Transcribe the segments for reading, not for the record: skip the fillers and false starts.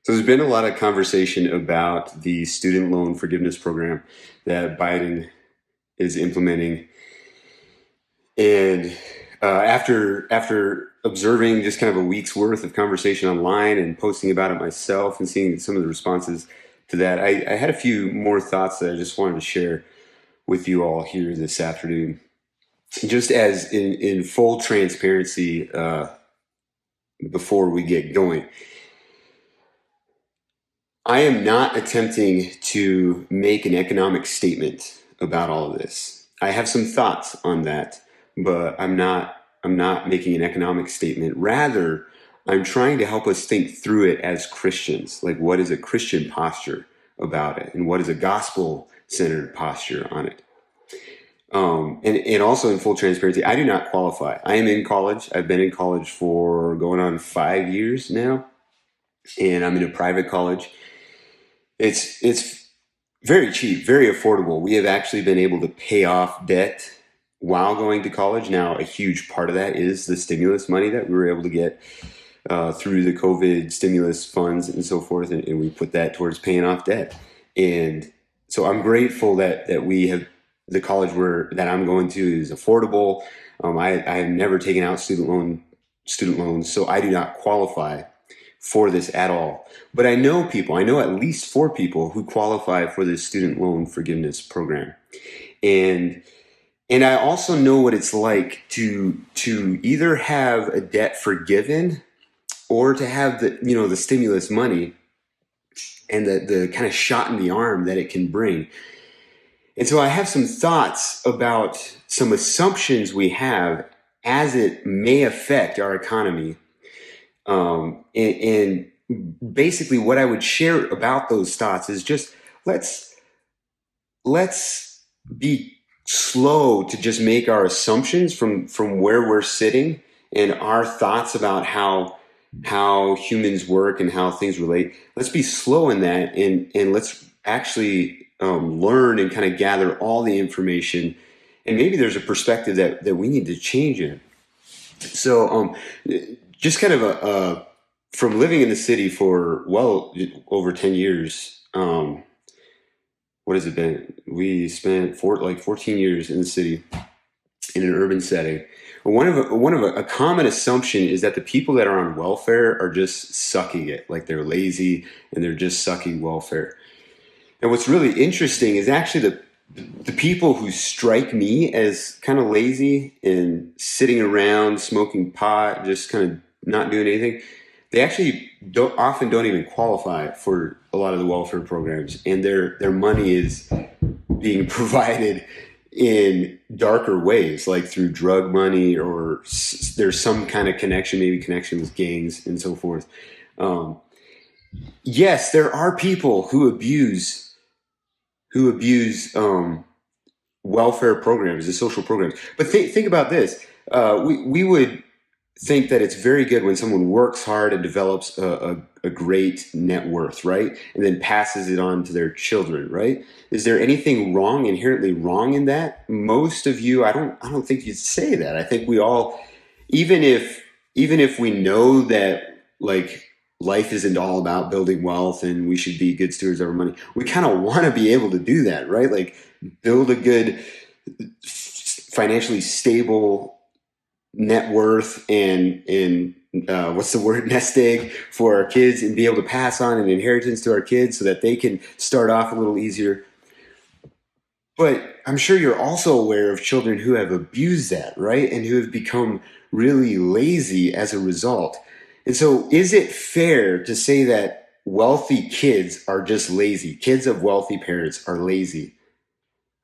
So there's been a lot of conversation about the student loan forgiveness program that Biden is implementing, and after observing just kind of a week's worth of conversation online and posting about it myself and seeing some of the responses to that, I had a few more thoughts that I just wanted to share with you all here this afternoon. Just as in full transparency, before we get going, I am not attempting to make an economic statement about all of this. I have some thoughts on that, but I'm not making an economic statement. Rather, I'm trying to help us think through it as Christians. Like, what is a Christian posture about it, and what is a gospel-centered posture on it? And also, in full transparency, I do not qualify. I am in college. I've been in college for going on 5 years now, and I'm in a private college. It's very cheap, very affordable. We have actually been able to pay off debt while going to college. Now, a huge part of that is the stimulus money that we were able to get through the COVID stimulus funds and so forth, and we put that towards paying off debt. And so I'm grateful that we have the college that I'm going to is affordable. I have never taken out student loans, so I do not qualify for this at all. But I know at least four people who qualify for this student loan forgiveness program. And I also know what it's like to either have a debt forgiven or to have the stimulus money and the kind of shot in the arm that it can bring. And so I have some thoughts about some assumptions we have as it may affect our economy. And basically what I would share about those thoughts is just let's be slow to just make our assumptions from where we're sitting and our thoughts about how humans work and how things relate. Let's be slow in that, and let's actually learn and kind of gather all the information. And maybe there's a perspective that we need to change in. So just kind of from living in the city for well over 10 years, what has it been? We spent 14 years in the city in an urban setting. One of a common assumption is that the people that are on welfare are just sucking it, like they're lazy and they're just sucking welfare. And what's really interesting is actually the people who strike me as kind of lazy and sitting around smoking pot, just kind of not doing anything, they actually often don't even qualify for a lot of the welfare programs, and their money is being provided in darker ways, like through drug money, or there's some kind of connection, maybe connection with gangs and so forth. Yes, there are people who abuse welfare programs, the social programs. But think about this. We would think that it's very good when someone works hard and develops a great net worth, right? And then passes it on to their children, right? Is there anything inherently wrong in that? Most of you, I don't think you'd say that. I think we all, even if we know that, like, life isn't all about building wealth and we should be good stewards of our money, we kind of want to be able to do that, right? Like, build a good, financially stable net worth and what's the word, nest egg for our kids, and be able to pass on an inheritance to our kids so that they can start off a little easier. But I'm sure you're also aware of children who have abused that, right? And who have become really lazy as a result. And so is it fair to say that wealthy kids are just lazy? Kids of wealthy parents are lazy?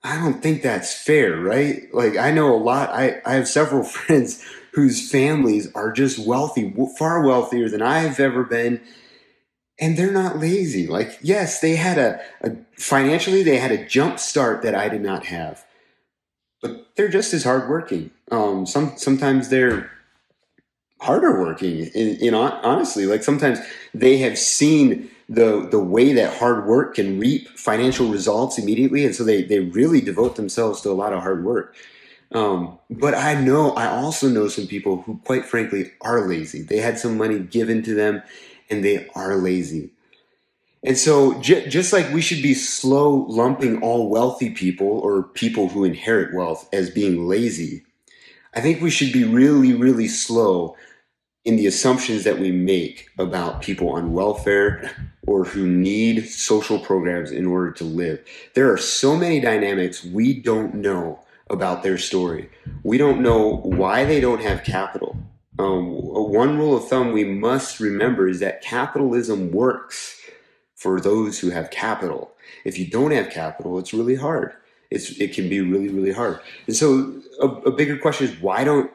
I don't think that's fair, right? Like, I know a lot. I have several friends whose families are just wealthy, far wealthier than I've ever been, and they're not lazy. Like, yes, they had financially, they had a jump start that I did not have, but they're just as hardworking. Sometimes they're harder working. Honestly, like, sometimes they have seen the way that hard work can reap financial results immediately, and so they really devote themselves to a lot of hard work. But I also know some people who, quite frankly, are lazy. They had some money given to them, and they are lazy. And so, just like we should be slow lumping all wealthy people or people who inherit wealth as being lazy, I think we should be really, really slow in the assumptions that we make about people on welfare or who need social programs in order to live. There are so many dynamics we don't know about their story. We don't know why they don't have capital. One rule of thumb we must remember is that capitalism works for those who have capital. If you don't have capital, it's really hard. It can be really, really hard. And so a bigger question is, why don't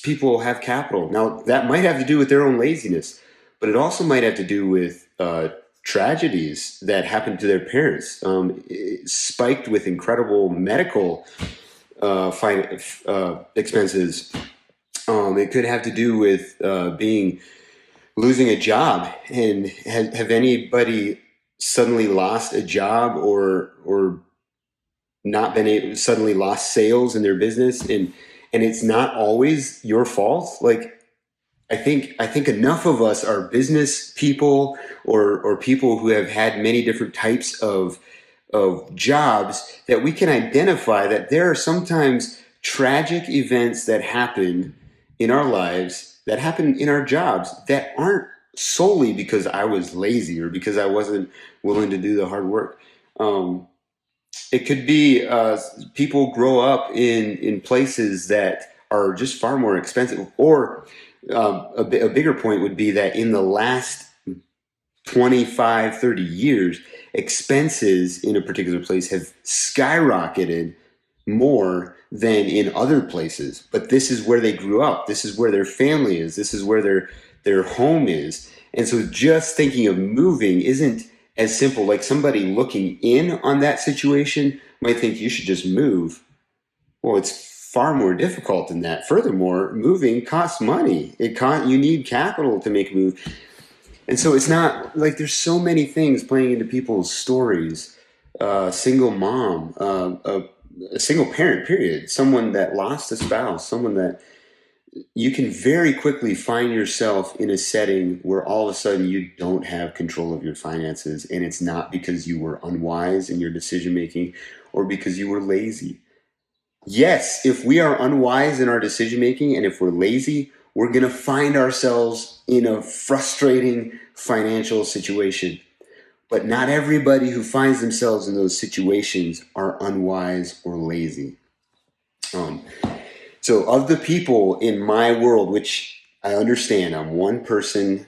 people have capital? Now, that might have to do with their own laziness, but it also might have to do with tragedies that happened to their parents, spiked with incredible medical expenses. It could have to do with losing a job. And have anybody suddenly lost a job or not been able, suddenly lost sales in their business, and it's not always your fault? Like, I think enough of us are business people or people who have had many different types of jobs that we can identify that there are sometimes tragic events that happen in our lives, that happen in our jobs, that aren't solely because I was lazy or because I wasn't willing to do the hard work. It could be people grow up in places that are just far more expensive. Or a bigger point would be that in the last 25, 30 years, expenses in a particular place have skyrocketed more than in other places. But this is where they grew up. This is where their family is. This is where their home is. And so just thinking of moving isn't as simple. Like, somebody looking in on that situation might think you should just move. Well, it's far more difficult than that. Furthermore, moving costs money. You need capital to make a move. And so it's not like, there's so many things playing into people's stories. Single mom, a single parent, period. Someone that lost a spouse, someone that you can very quickly find yourself in a setting where all of a sudden you don't have control of your finances, and it's not because you were unwise in your decision making or because you were lazy. Yes, if we are unwise in our decision making and if we're lazy, we're going to find ourselves in a frustrating financial situation. But not everybody who finds themselves in those situations are unwise or lazy. So of the people in my world, which I understand, I'm one person,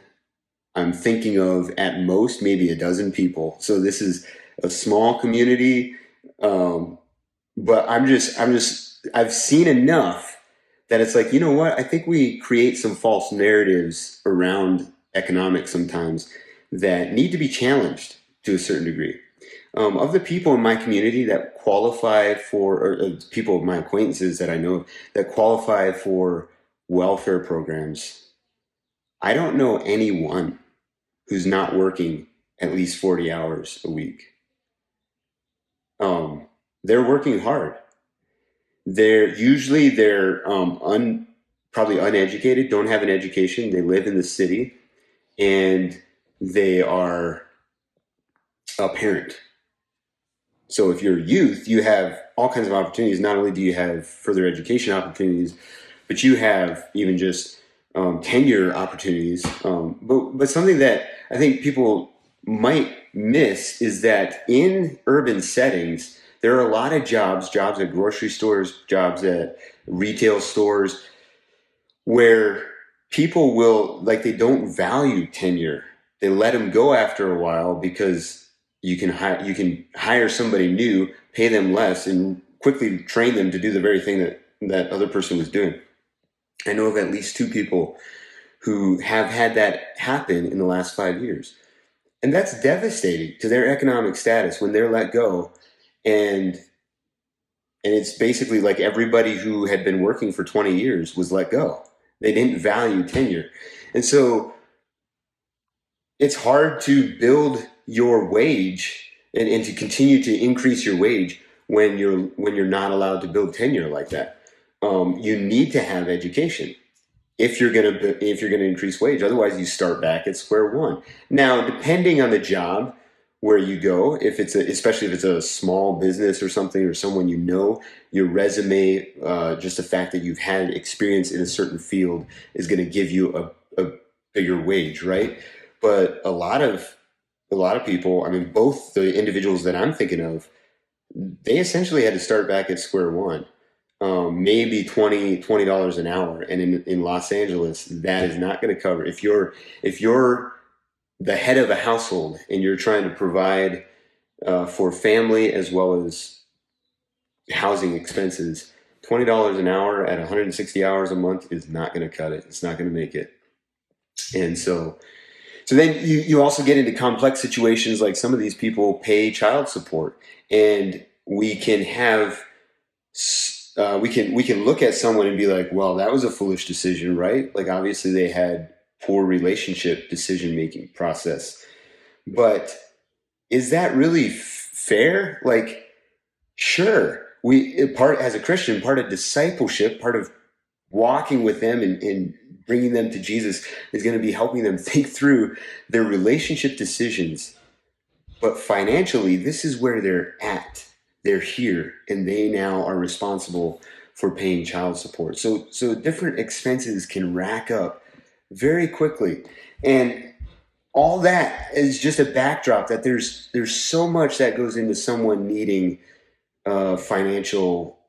I'm thinking of at most maybe a dozen people. So this is a small community, but I've seen enough that it's like, you know what? I think we create some false narratives around economics sometimes that need to be challenged to a certain degree. Of the people in my community that qualify for, or people of my acquaintances that I know that qualify for welfare programs, I don't know anyone who's not working at least 40 hours a week. They're working hard. They're probably uneducated, don't have an education. They live in the city, and they are a parent. So if you're a youth, you have all kinds of opportunities. Not only do you have further education opportunities, but you have even just tenure opportunities. But something that I think people might miss is that in urban settings, there are a lot of jobs at grocery stores, jobs at retail stores, where people they don't value tenure. They let them go after a while because you can hire somebody new, pay them less, and quickly train them to do the very thing that other person was doing. I know of at least 2 people who have had that happen in the last 5 years. And that's devastating to their economic status when they're let go. And it's basically like everybody who had been working for 20 years was let go. They didn't value tenure. And so it's hard to build your wage and to continue to increase your wage when you're not allowed to build tenure like that. You need to have education. if you're gonna increase wage. Otherwise, you start back at square one. Now, depending on the job where you go, especially if it's a small business or something, or someone you know, your resume, just the fact that you've had experience in a certain field is going to give you a bigger wage, right? But a lot of people, I mean, both the individuals that I'm thinking of, they essentially had to start back at square one. Maybe $20 an hour, and in Los Angeles, that is not going to cover. If you're the head of a household and you're trying to provide for family as well as housing expenses, $20 an hour at 160 hours a month is not going to cut it. It's not going to make it. And so then you also get into complex situations, like some of these people pay child support, and we can have we can look at someone and be like, well, that was a foolish decision, right? Like, obviously they had poor relationship decision making process, but is that really fair? Like, sure, part as a Christian, part of discipleship, part of walking with them and bringing them to Jesus is going to be helping them think through their relationship decisions. But financially, this is where they're at. They're here, and they now are responsible for paying child support. So different expenses can rack up very quickly. And all that is just a backdrop that there's so much that goes into someone needing financial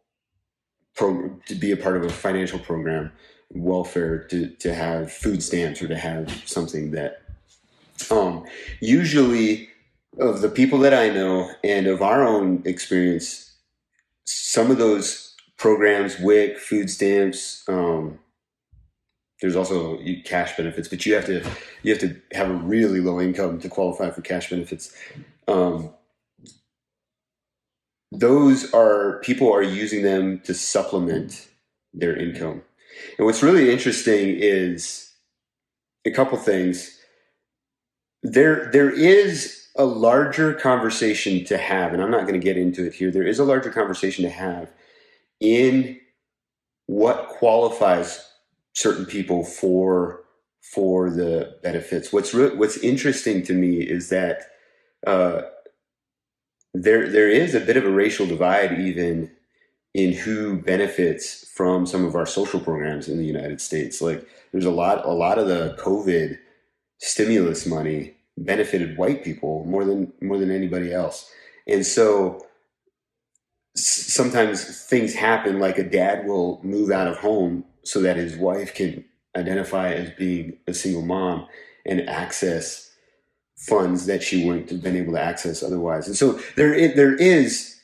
program to be a part of a financial program, welfare, to have food stamps, or to have something that usually, of the people that I know and of our own experience, some of those programs, WIC, food stamps, there's also cash benefits, but you have to have a really low income to qualify for cash benefits. Those are people are using them to supplement their income. And what's really interesting is a couple things. There is a larger conversation to have, and I'm not going to get into it here. There is a larger conversation to have in what qualifies certain people for the benefits. What's interesting to me is that there is a bit of a racial divide even in who benefits from some of our social programs in the United States. Like, there's a lot of the COVID stimulus money benefited white people more than anybody else. And so sometimes things happen, like a dad will move out of home so that his wife can identify as being a single mom and access funds that she wouldn't have been able to access otherwise. And so there is,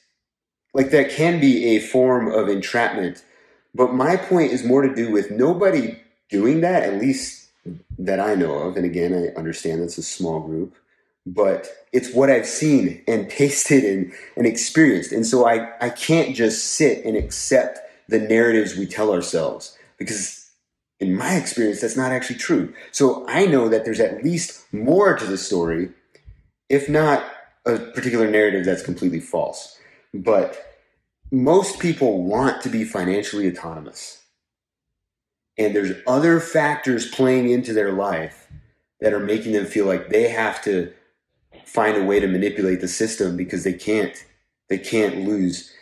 like, that can be a form of entrapment. But my point is more to do with nobody doing that, at least that I know of. And again, I understand that's a small group, but it's what I've seen and tasted and experienced. And so I can't just sit and accept the narratives we tell ourselves, because in my experience, that's not actually true. So I know that there's at least more to the story, if not a particular narrative that's completely false. But most people want to be financially autonomous. And there's other factors playing into their life that are making them feel like they have to find a way to manipulate the system because they can't lose.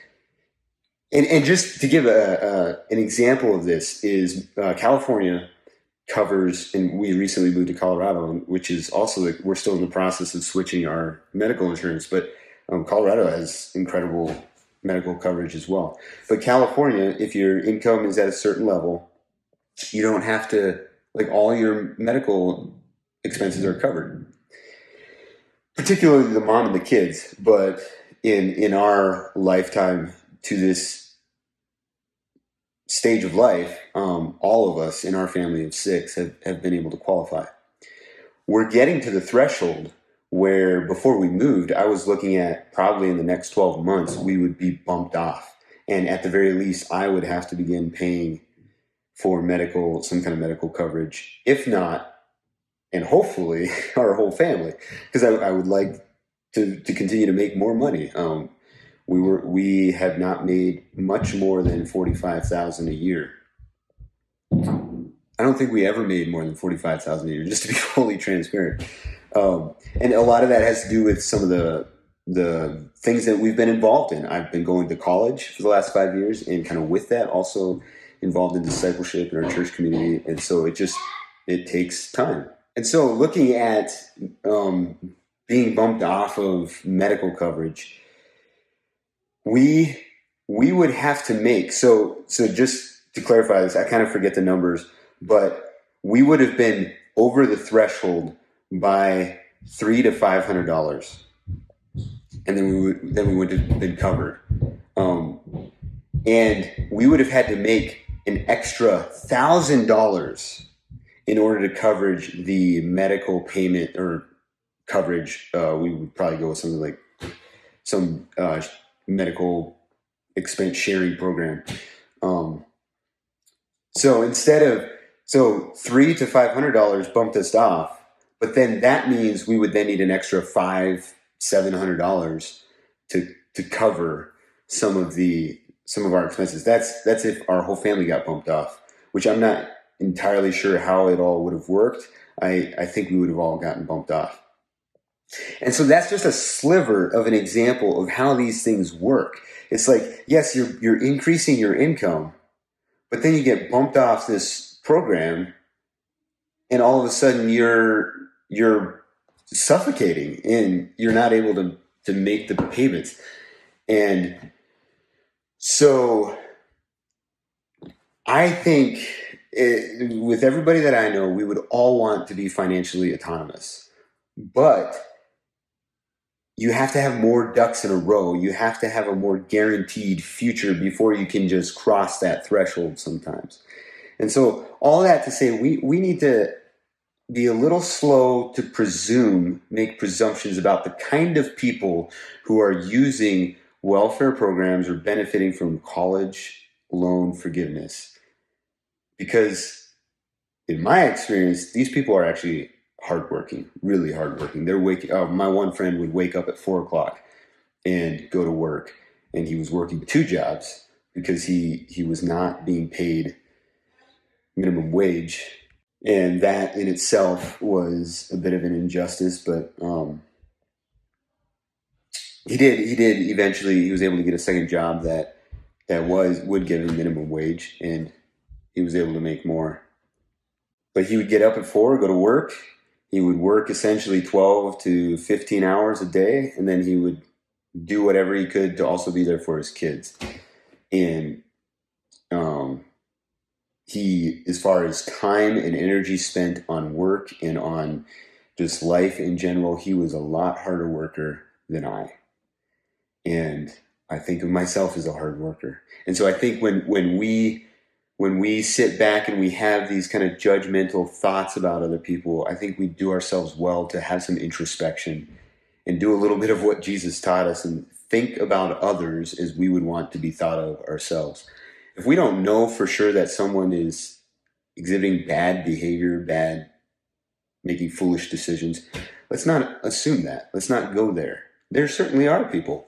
And just to give an example of this is California covers, and we recently moved to Colorado, which is also, we're still in the process of switching our medical insurance, but Colorado has incredible medical coverage as well. But California, if your income is at a certain level, you don't have to, like, all your medical expenses are covered, particularly the mom and the kids. But in our lifetime, to this stage of life, all of us in our family of 6 have been able to qualify. We're getting to the threshold where, before we moved, I was looking at probably in the next 12 months, we would be bumped off. And at the very least, I would have to begin paying for some kind of medical coverage, if not, and hopefully our whole family, because I would like to continue to make more money. We have not made much more than $45,000 a year. I don't think we ever made more than 45,000 a year, just to be fully transparent. And a lot of that has to do with some of the things that we've been involved in. I've been going to college for the last 5 years, and kind of with that also involved in discipleship in our church community. And so it takes time. And so looking at being bumped off of medical coverage, we would have to make, so just to clarify this, I kind of forget the numbers, but we would have been over the threshold by $300 to $500, and then we would have been covered, and we would have had to make an extra $1,000 in order to coverage the medical payment or coverage. We would probably go with something like some medical expense sharing program. So instead of $300 to $500 bumped us off, but then that means we would then need an extra $500 to $700 to cover some of our expenses. That's if our whole family got bumped off, which I'm not entirely sure how it all would have worked. I think we would have all gotten bumped off. And so that's just a sliver of an example of how these things work. It's like, yes, you're increasing your income, but then you get bumped off this program, and all of a sudden you're suffocating and you're not able to make the payments. And so I think with everybody that I know, we would all want to be financially autonomous, but you have to have more ducks in a row. You have to have a more guaranteed future before you can just cross that threshold sometimes. And so all that to say, we need to be a little slow to make presumptions about the kind of people who are using welfare programs or benefiting from college loan forgiveness. Because in my experience, these people are actually hardworking, really hardworking. They're my one friend would wake up at 4:00 and go to work, and he was working 2 jobs because he was not being paid minimum wage, and that in itself was a bit of an injustice. But he was able to get a second job that would give him minimum wage, and he was able to make more. But he would get up at 4, go to work. He would work essentially 12 to 15 hours a day, and then he would do whatever he could to also be there for his kids. And he, as far as time and energy spent on work and on just life in general, he was a lot harder worker than I. And I think of myself as a hard worker. And so I think when we sit back and we have these kind of judgmental thoughts about other people, I think we do ourselves well to have some introspection and do a little bit of what Jesus taught us and think about others as we would want to be thought of ourselves. If we don't know for sure that someone is exhibiting bad behavior, making foolish decisions, let's not assume that. Let's not go there. There certainly are people.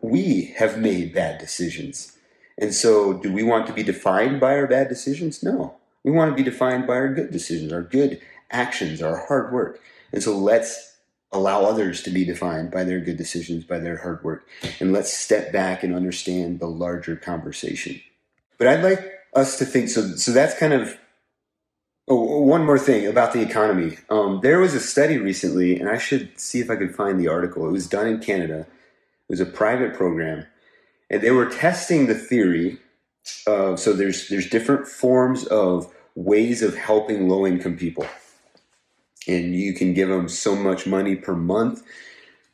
We have made bad decisions. And so do we want to be defined by our bad decisions? No. We want to be defined by our good decisions, our good actions, our hard work. And so let's allow others to be defined by their good decisions, by their hard work. And let's step back and understand the larger conversation. But I'd like us to think, so that's kind of, one more thing about the economy. There was a study recently, and I should see if I could find the article. It was done in Canada. It was a private program. And they were testing the theory of, so there's different forms of ways of helping low-income people. And you can give them so much money per month,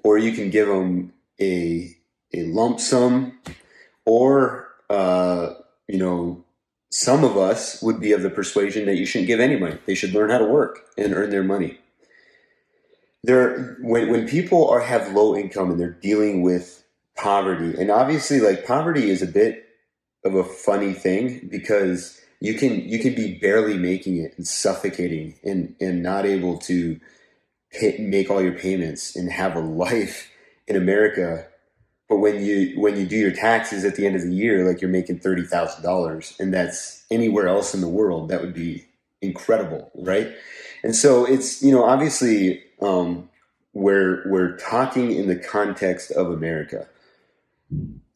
or you can give them a lump sum, or, some of us would be of the persuasion that you shouldn't give any money. They should learn how to work and earn their money. When people have low income and they're dealing with poverty, and obviously poverty is a bit of a funny thing because you can be barely making it and suffocating and not able to make all your payments and have a life in America. But when you do your taxes at the end of the year, you're making $30,000, and that's anywhere else in the world that would be incredible, right? And so it's, obviously, we're talking in the context of America,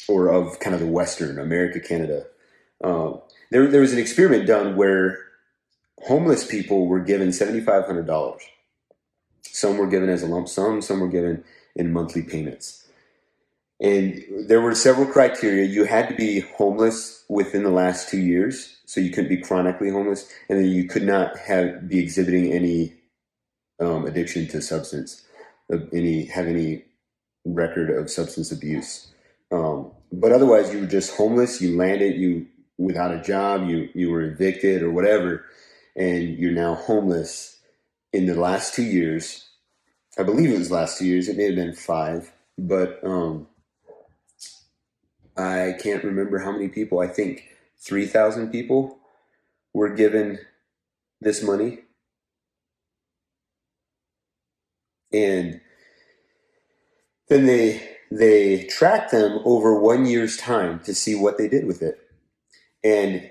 or of kind of the Western America, Canada. There was an experiment done where homeless people were given $7,500. Some were given as a lump sum, some were given in monthly payments. And there were several criteria. You had to be homeless within the last 2 years, so you couldn't be chronically homeless, and then you could not be exhibiting any addiction to substance, have any record of substance abuse. But otherwise, you were just homeless. You landed without a job. You were evicted or whatever, and you're now homeless in the last 2 years. I believe it was last 2 years. It may have been 5, but I can't remember how many people. I think 3,000 people were given this money. And then they tracked them over 1 year's time to see what they did with it. And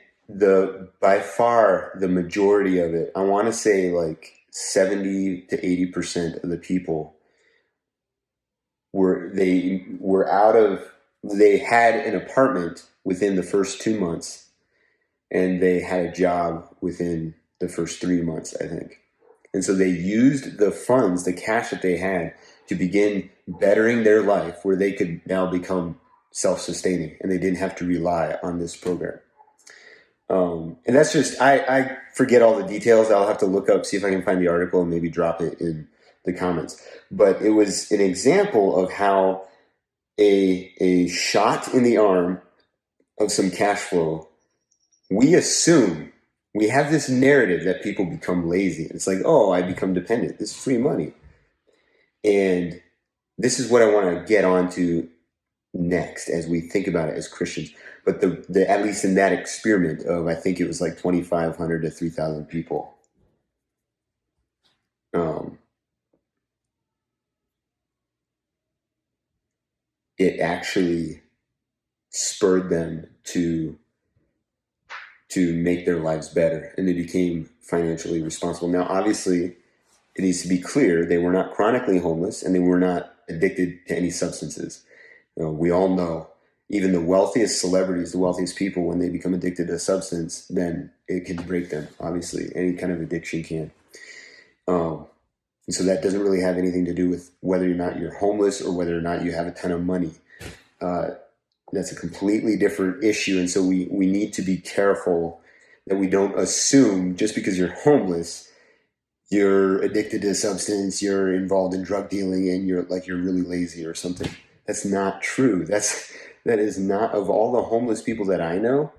by far the majority of it, I want to say like 70 to 80% of the people they had an apartment within the first 2 months, and they had a job within the first 3 months, I think. And so they used the funds, the cash that they had, to begin bettering their life, where they could now become self-sustaining, and they didn't have to rely on this program. And that's just, I forget all the details. I'll have to look up, see if I can find the article and maybe drop it in the comments. But it was an example of how a shot in the arm of some cash flow, we have this narrative that people become lazy. It's like, oh, I become dependent. This is free money. And this is what I want to get onto next as we think about it as Christians. But at least in that experiment of, I think it was like 2,500 to 3,000 people, it actually spurred them to make their lives better, and they became financially responsible. Now, obviously, it needs to be clear, they were not chronically homeless, and they were not addicted to any substances. We all know, even the wealthiest celebrities, the wealthiest people, when they become addicted to a substance, then it can break them. Obviously, any kind of addiction can. And so that doesn't really have anything to do with whether or not you're homeless or whether or not you have a ton of money. That's a completely different issue. And so we need to be careful that we don't assume just because you're homeless, you're addicted to a substance, you're involved in drug dealing, and you're really lazy or something. That's not true. That is not, of all the homeless people that I know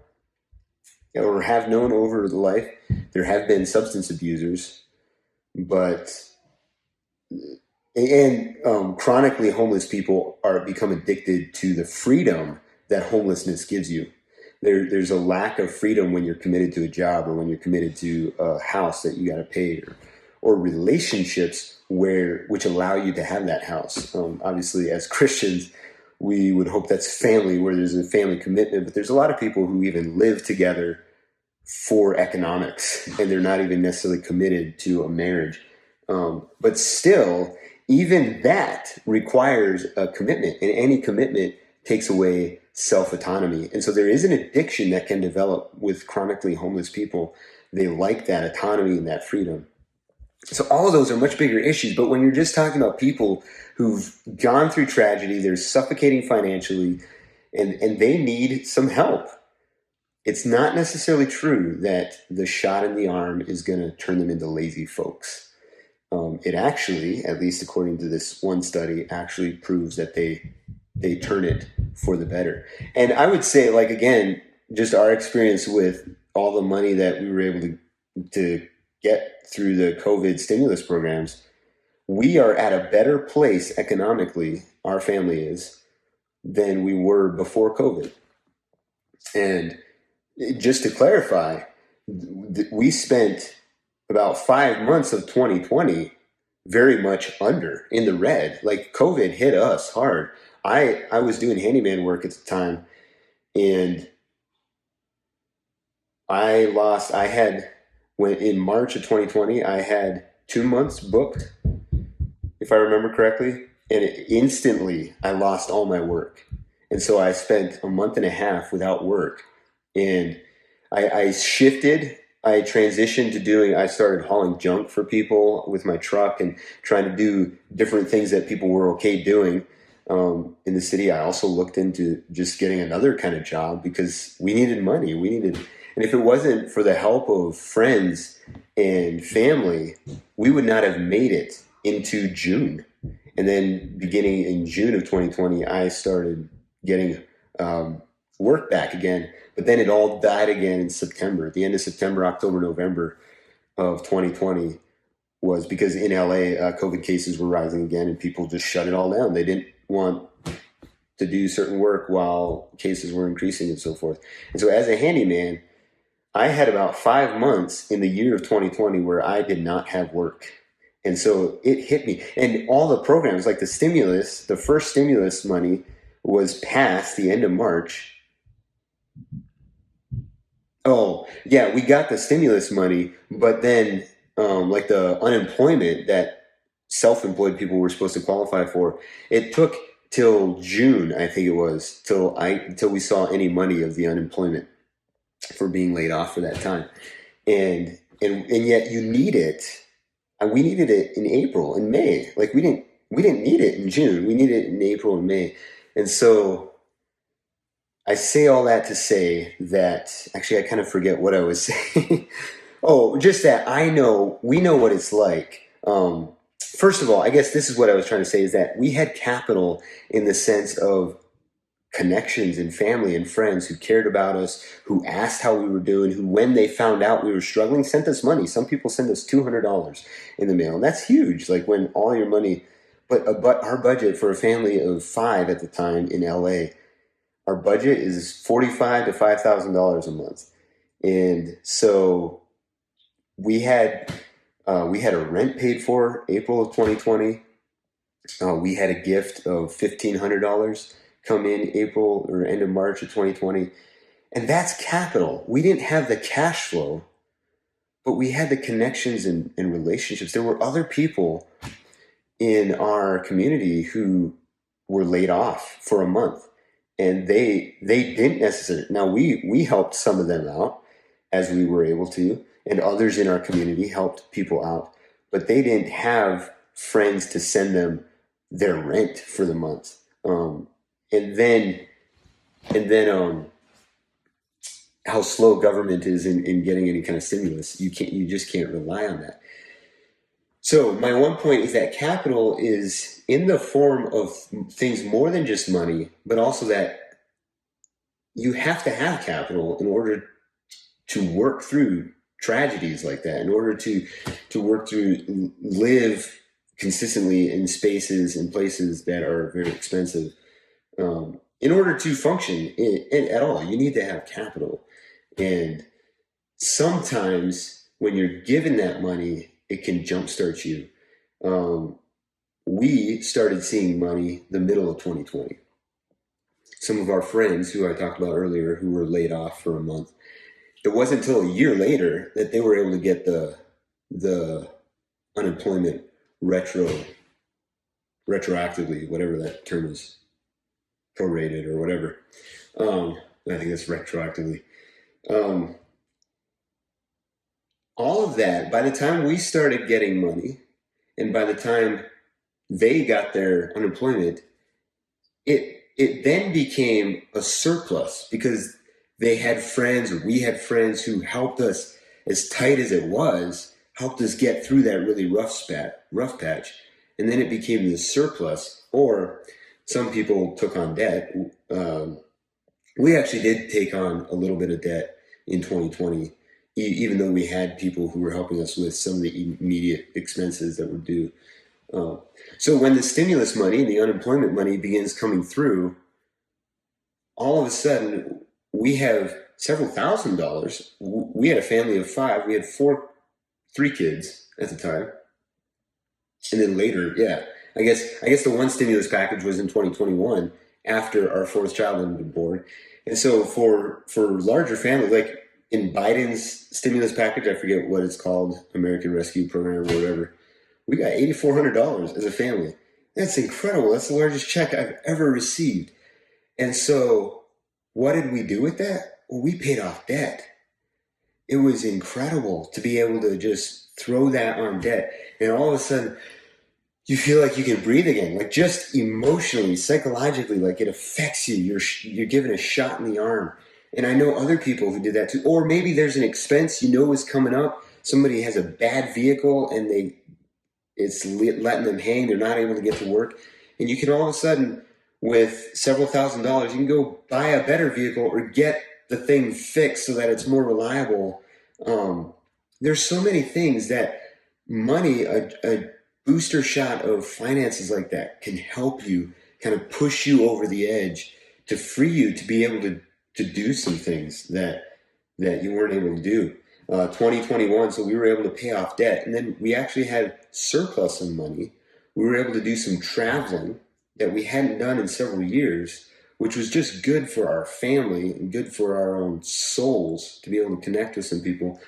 or have known over life, there have been substance abusers, and chronically homeless people become addicted to the freedom that homelessness gives you. There's a lack of freedom when you're committed to a job, or when you're committed to a house that you got to pay, or relationships which allow you to have that house. Obviously, as Christians, we would hope that's family, where there's a family commitment, but there's a lot of people who even live together for economics, and they're not even necessarily committed to a marriage. But still, even that requires a commitment, and any commitment takes away self-autonomy. And so there is an addiction that can develop with chronically homeless people. They like that autonomy and that freedom. So all of those are much bigger issues. But when you're just talking about people who've gone through tragedy, they're suffocating financially, and they need some help, it's not necessarily true that the shot in the arm is going to turn them into lazy folks. It actually, at least according to this one study, actually proves that they turn it for the better. And I would say, like, again, just our experience with all the money that we were able to get through the COVID stimulus programs, we are at a better place economically, our family is, than we were before COVID. And just to clarify, we spent about 5 months of 2020 very much in the red. Like, COVID hit us hard. I was doing handyman work at the time, and I had when in March of 2020, I had 2 months booked, if I remember correctly, and instantly I lost all my work. And so I spent a month and a half without work. And I shifted, I transitioned to I started hauling junk for people with my truck and trying to do different things that people were okay doing in the city. I also looked into just getting another kind of job because we needed money. And if it wasn't for the help of friends and family, we would not have made it into June. And then beginning in June of 2020, I started getting work back again. But then it all died again in September. At the end of September, October, November of 2020 was because in LA, COVID cases were rising again and people just shut it all down. They didn't want to do certain work while cases were increasing and so forth. And so as a handyman, I had about 5 months in the year of 2020 where I did not have work. And so it hit me. And all the programs, like the first stimulus money was passed the end of March. Oh, yeah, we got the stimulus money, but then like the unemployment that self-employed people were supposed to qualify for, it took till June, I think it was, till we saw any money of the unemployment for being laid off for that time. And yet you need it. We needed it in April and May. Like we didn't need it in June. We needed it in April and May. And so I say all that to say that actually I kind of forget what I was saying. Oh, just that we know what it's like. First of all, I guess this is what I was trying to say is that we had capital in the sense of connections and family and friends who cared about us, who asked how we were doing, who, when they found out we were struggling, sent us money. Some people send us $200 in the mail, and that's huge. Like when all your money, but our budget for a family of 5 at the time in LA, our budget is $45,000 to $5,000 a month, and so we had a rent paid for April of 2020. We had a gift of $1,500 come in April or end of March of 2020. And that's capital. We didn't have the cash flow, but we had the connections and relationships. There were other people in our community who were laid off for a month. And they didn't necessarily. Now, we helped some of them out as we were able to, and others in our community helped people out. But they didn't have friends to send them their rent for the month. And then how slow government is in getting any kind of stimulus. You just can't rely on that. So my one point is that capital is in the form of things more than just money, but also that you have to have capital in order to work through tragedies like that, in order to work through, live consistently in spaces and places that are very expensive. In order to function at all, you need to have capital. And sometimes when you're given that money, it can jumpstart you. We started seeing money the middle of 2020. Some of our friends who I talked about earlier who were laid off for a month, it wasn't until a year later that they were able to get the unemployment retroactively, whatever that term is, prorated or whatever. I think that's retroactively. All of that, by the time we started getting money and by the time they got their unemployment, it then became a surplus because they had friends, or we had friends who helped us, as tight as it was, helped us get through that really rough patch. And then it became the surplus, or some people took on debt. We actually did take on a little bit of debt in 2020, even though we had people who were helping us with some of the immediate expenses that were due. So when the stimulus money and the unemployment money begins coming through, all of a sudden we have several $1,000s. We had a family of 5. We had 3 kids at the time. And then later, I guess the one stimulus package was in 2021 after our 4th child had been born. And so for larger families, like in Biden's stimulus package, I forget what it's called, American Rescue Program or whatever, we got $8,400 as a family. That's incredible. That's the largest check I've ever received. And so what did we do with that? Well, we paid off debt. It was incredible to be able to just throw that on debt. And all of a sudden, you feel like you can breathe again, like just emotionally, psychologically, like it affects you. You're given a shot in the arm. And I know other people who did that too. Or maybe there's an expense you know is coming up. Somebody has a bad vehicle and it's letting them hang. They're not able to get to work. And you can all of a sudden, with several $1,000s, you can go buy a better vehicle or get the thing fixed so that it's more reliable. There's so many things that money, a booster shot of finances like that can help you, kind of push you over the edge to free you to be able to do some things that you weren't able to do. 2021, so we were able to pay off debt, and then we actually had surplus of money. We were able to do some traveling that we hadn't done in several years, which was just good for our family and good for our own souls to be able to connect with some people.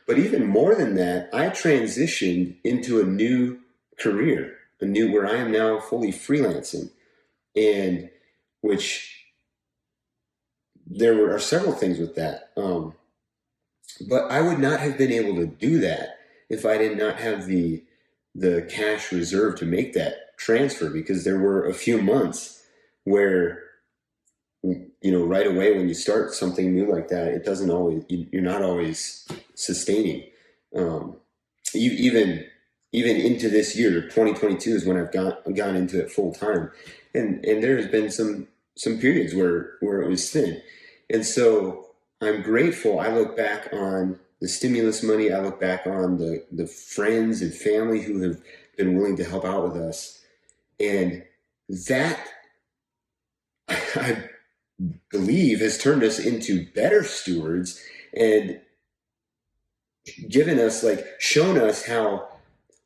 But even more than that, I transitioned into a new career, where I am now fully freelancing, and which there are several things with that. But I would not have been able to do that if I did not have the cash reserve to make that transfer, because there were a few months where, right away when you start something new like that, it doesn't always, you're not always sustaining. Even into this year, 2022 is when I've gone into it full time. And there's been some periods where it was thin. And so I'm grateful. I look back on the stimulus money. I look back on the friends and family who have been willing to help out with us. And that, I believe, has turned us into better stewards and shown us how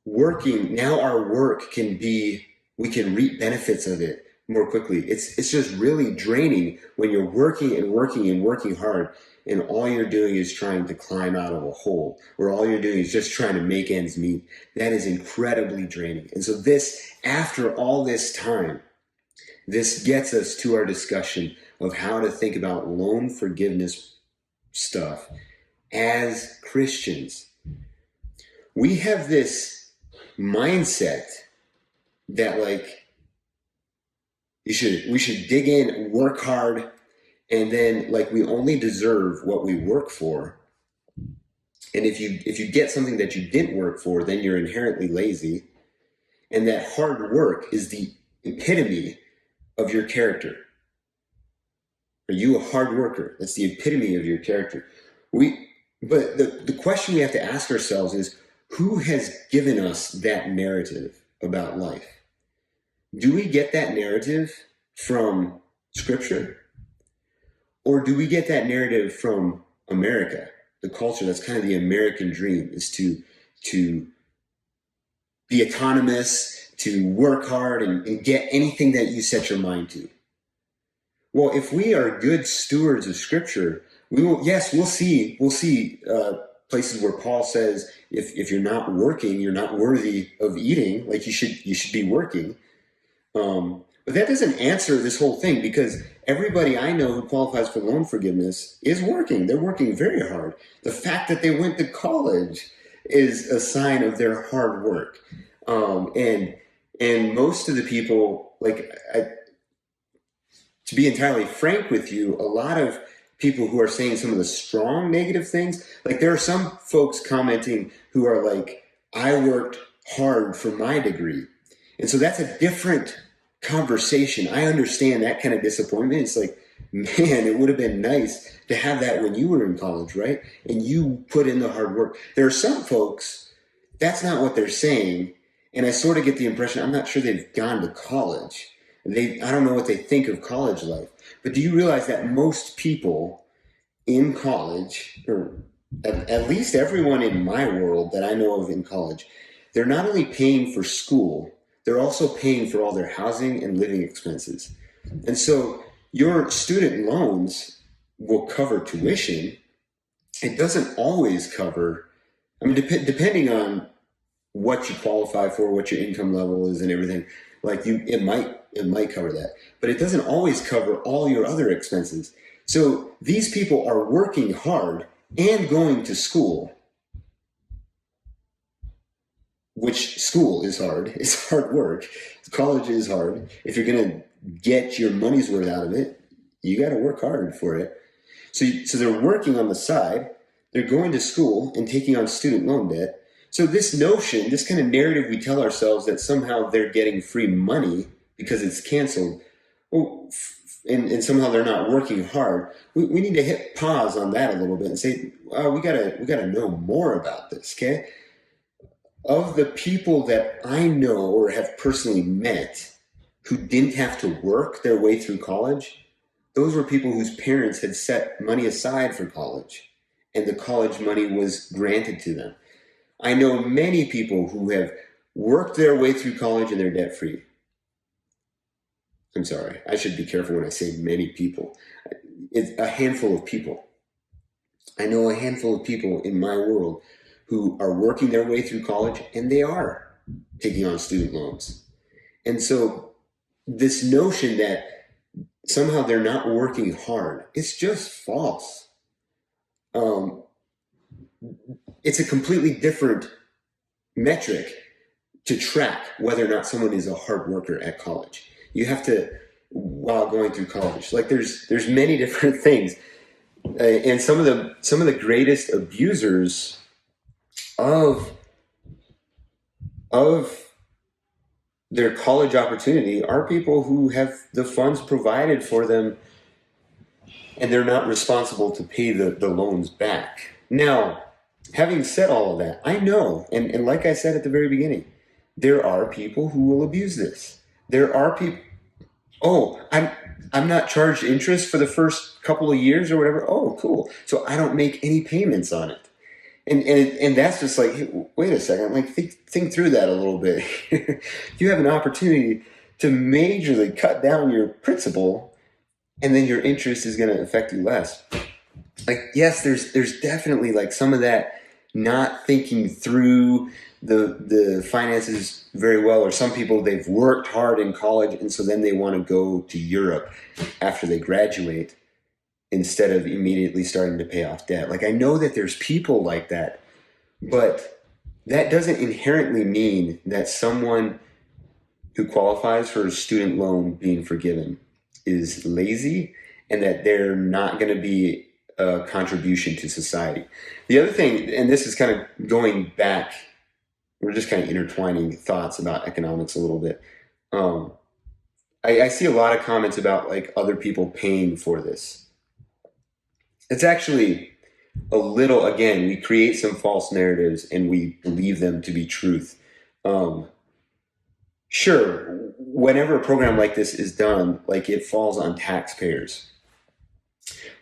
now our work we can reap benefits of it more quickly. It's just really draining when you're working and working and working hard, and all you're doing is trying to climb out of a hole, or all you're doing is just trying to make ends meet. That is incredibly draining. And so after all this time, this gets us to our discussion of how to think about loan forgiveness stuff as Christians. We have this mindset that we should dig in, work hard, and then we only deserve what we work for. And if you get something that you didn't work for, then you're inherently lazy. And that hard work is the epitome of your character. Are you a hard worker? That's the epitome of your character. But the question we have to ask ourselves is, who has given us that narrative about life? Do we get that narrative from Scripture? Or do we get that narrative from America, the culture? That's kind of the American dream, is to be autonomous, to work hard and get anything that you set your mind to. Well, if we are good stewards of Scripture, we'll see places where Paul says, if you're not working, you're not worthy of eating. You should be working. But that doesn't answer this whole thing, because everybody I know who qualifies for loan forgiveness is working. They're working very hard. The fact that they went to college is a sign of their hard work. And most of the people, to be entirely frank with you, a lot of people who are saying some of the strong negative things, there are some folks commenting who are I worked hard for my degree. And so that's a different conversation. I understand that kind of disappointment. It's man, it would have been nice to have that when you were in college, right? And you put in the hard work. There are some folks, that's not what they're saying. And I sort of get the impression, I'm not sure they've gone to college. I don't know what they think of college life. But do you realize that most people in college, or at least everyone in my world that I know of in college, they're not only paying for school, they're also paying for all their housing and living expenses. And so your student loans will cover tuition, it doesn't always cover. I mean, depending on what you qualify for, what your income level is, and everything, like it might cover that, but it doesn't always cover all your other expenses. So these people are working hard and going to school, which school is hard. It's hard work. College is hard. If you're going to get your money's worth out of it, you got to work hard for it. So they're working on the side. They're going to school and taking on student loan debt. So this notion, this kind of narrative we tell ourselves that somehow they're getting free money because it's canceled, well, and somehow they're not working hard. We need to hit pause on that a little bit and say, we gotta know more about this, okay? Of the people that I know or have personally met who didn't have to work their way through college, those were people whose parents had set money aside for college, and the college money was granted to them. I know many people who have worked their way through college and they're debt free. I'm sorry, I should be careful when I say many people. It's a handful of people. I know a handful of people in my world who are working their way through college and they are taking on student loans. And so this notion that somehow they're not working hard, it's just false. It's a completely different metric to track whether or not someone is a hard worker at college. You have to, while going through college, like there's many different things, and some of the greatest abusers of their college opportunity are people who have the funds provided for them and they're not responsible to pay the loans back. Now, having said all of that, I know, and like I said at the very beginning, there are people who will abuse this. There are people, oh, I'm not charged interest for the first couple of years or whatever. Oh, cool. So I don't make any payments on it. And that's just like, hey, wait a second, like think through that a little bit. You have an opportunity to majorly cut down your principal, and then your interest is going to affect you less. Like, yes, there's definitely like some of that not thinking through the finances very well, or some people, they've worked hard in college and so then they want to go to Europe after they graduate instead of immediately starting to pay off debt. Like, I know that there's people like that, but that doesn't inherently mean that someone who qualifies for a student loan being forgiven is lazy and that they're not going to be a contribution to society. The other thing, and this is kind of going back, we're just kind of intertwining thoughts about economics a little bit. I see a lot of comments about like other people paying for this. It's actually a little, again, we create some false narratives and we believe them to be truth. Sure, whenever a program like this is done, like it falls on taxpayers.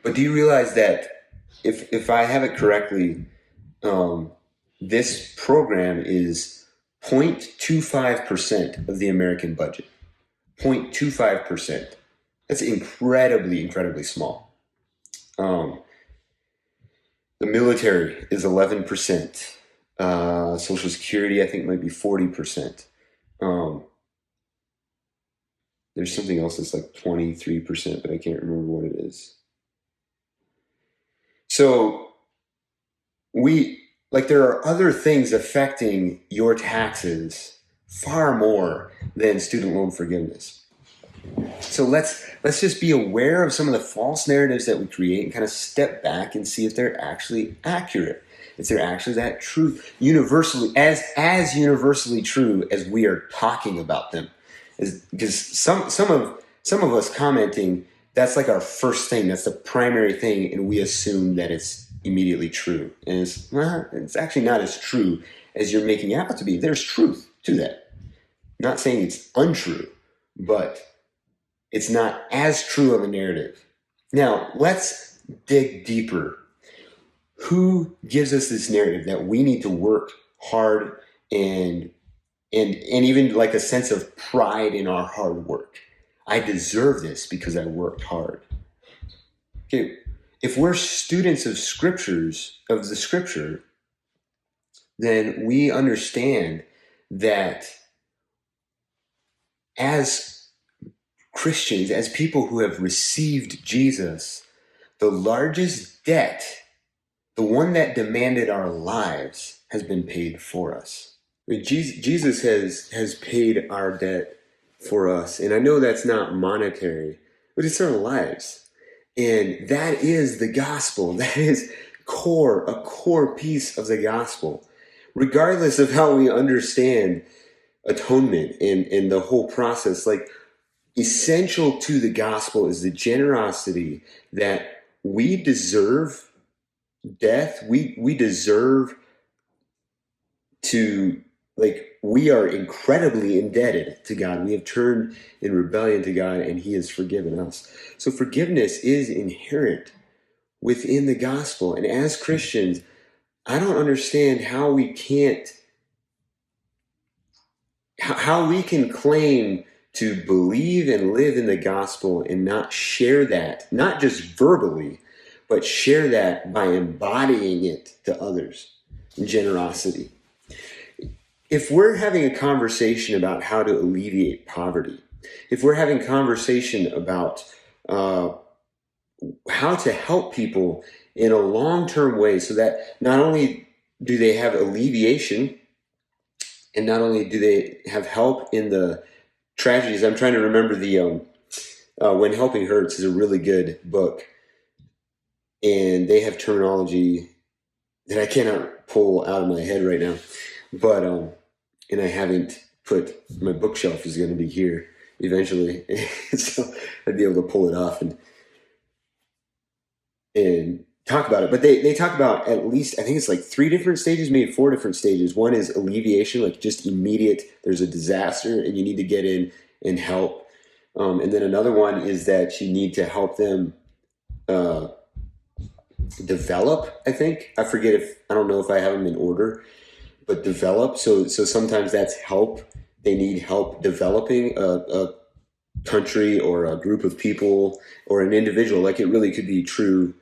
But do you realize that if I have it correctly, this program is 0.25% of the American budget. 0.25%. That's incredibly, incredibly small. The military is 11%. Social Security, I think, might be 40%. There's something else that's like 23%, but I can't remember what it is. So there are other things affecting your taxes far more than student loan forgiveness. So let's just be aware of some of the false narratives that we create and kind of step back and see if they're actually accurate. If they're actually that true, universally, as universally true as we are talking about them. Because some of us commenting, that's like our first thing, that's the primary thing, and we assume that it's immediately true. And it's actually not as true as you're making it out to be. There's truth to that. I'm not saying it's untrue, but it's not as true of a narrative. Now, let's dig deeper. Who gives us this narrative that we need to work hard and even like a sense of pride in our hard work? I deserve this because I worked hard. Okay, if we're students of the scripture, then we understand that as Christians, as people who have received Jesus, the largest debt, the one that demanded our lives, has been paid for us. I mean, Jesus has paid our debt for us. And I know that's not monetary, but it's our lives. And that is the gospel. That is a core piece of the gospel. Regardless of how we understand atonement and the whole process, like, essential to the gospel is the generosity that we deserve death. We deserve to, like, we are incredibly indebted to God. We have turned in rebellion to God, and he has forgiven us. So forgiveness is inherent within the gospel. And as Christians, I don't understand how we can claim to believe and live in the gospel and not share that, not just verbally, but share that by embodying it to others in generosity. If we're having a conversation about how to alleviate poverty, if we're having a conversation about how to help people in a long-term way so that not only do they have alleviation and not only do they have help in the tragedies, I'm trying to remember the When Helping Hurts is a really good book, and they have terminology that I cannot pull out of my head right now, but and I haven't put, my bookshelf is going to be here eventually, so I'd be able to pull it off and talk about it. But they talk about, at least, I think it's like 3 different stages, maybe 4 different stages. One is alleviation, like just immediate, there's a disaster and you need to get in and help. And then another one is that you need to help them develop, I think. I don't know if I have them in order, but develop. So sometimes that's help. They need help developing a country or a group of people or an individual. Like, it really could be true